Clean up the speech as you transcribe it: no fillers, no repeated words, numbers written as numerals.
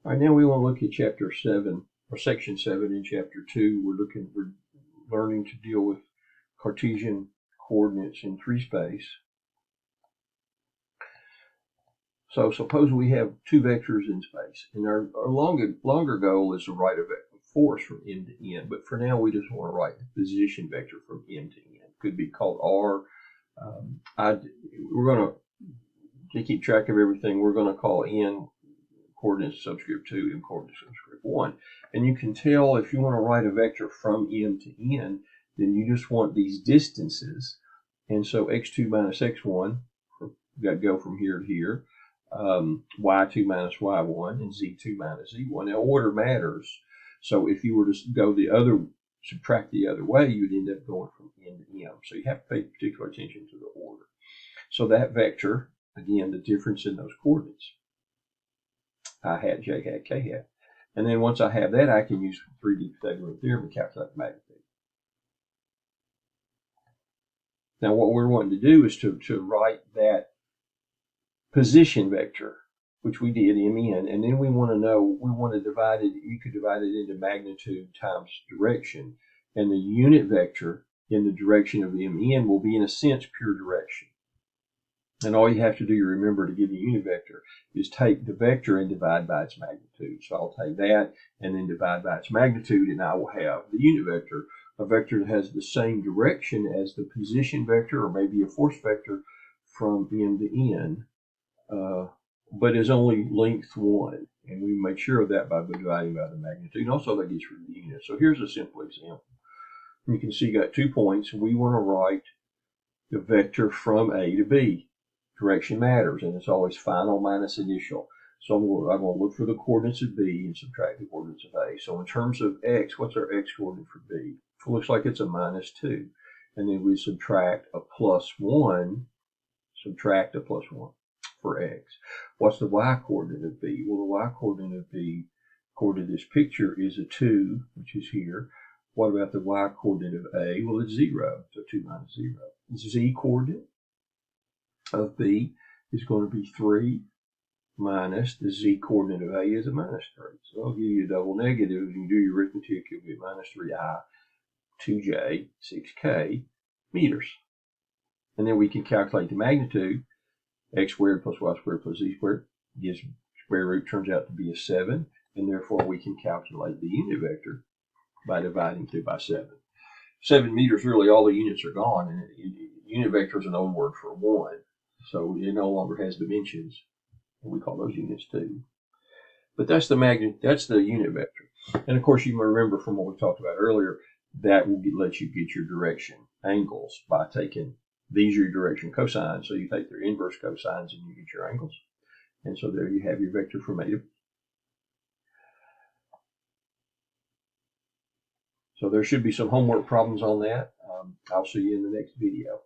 All right, now we want to look at chapter 7 or section 7 in chapter 2. We're learning to deal with Cartesian coordinates in 3 space. So suppose we have 2 vectors in space, and our longer goal is to write a force from M to N, but for now we just want to write the position vector from M to N. It could be called R. We're going to keep track of everything. We're going to call N coordinates subscript 2 and coordinates subscript 1. And you can tell if you want to write a vector from M to N, then you just want these distances. And so x2 minus x1, we've got to go from here to here, y2 minus y1, and z2 minus z1. Now, order matters. So if you were to go subtract the other way, you'd end up going from N to M. So you have to pay particular attention to the order. So that vector, again, the difference in those coordinates, I hat, j hat, k hat. And then once I have that, I can use 3D Pythagorean theorem to calculate the magnitude. Now what we're wanting to do is to write that position vector, which we did, MN, and then we want to divide it, you could divide it into magnitude times direction. And the unit vector in the direction of MN will be, in a sense, pure direction. And all you have to do, you remember, to get the unit vector is take the vector and divide by its magnitude. So I'll take that and then divide by its magnitude, and I will have the unit vector, a vector that has the same direction as the position vector, or maybe a force vector from M to N, but is only length 1. And we make sure of that by dividing by the magnitude. And also that gets rid of the unit. So here's a simple example. You can see you got 2 points. We want to write the vector from A to B. Direction matters, and it's always final minus initial. So I'm going to look for the coordinates of B and subtract the coordinates of A. So in terms of X, what's our X coordinate for B? It looks like it's a -2. And then we subtract a +1, subtract a +1 for X. What's the Y coordinate of B? Well, the Y coordinate of B, according to this picture, is a 2, which is here. What about the Y coordinate of A? Well, it's 0, so 2 minus 0. The Z coordinate of B is going to be 3 minus the Z coordinate of A is a -3. So I'll give you a double negative. When you do your arithmetic, you'll get -3i 2j 6k meters. And then we can calculate the magnitude. X squared plus y squared plus z squared gives square root, turns out to be a 7. And therefore we can calculate the unit vector by dividing 2 by 7. 7 meters, really all the units are gone. And unit vector is an old word for 1. So it no longer has dimensions. We call those units 2. But that's the unit vector. And of course, you may remember from what we talked about earlier, that will let you get your direction angles by taking, these are your direction cosines. So you take their inverse cosines and you get your angles. And so there you have your vector from A to B. So there should be some homework problems on that. I'll see you in the next video.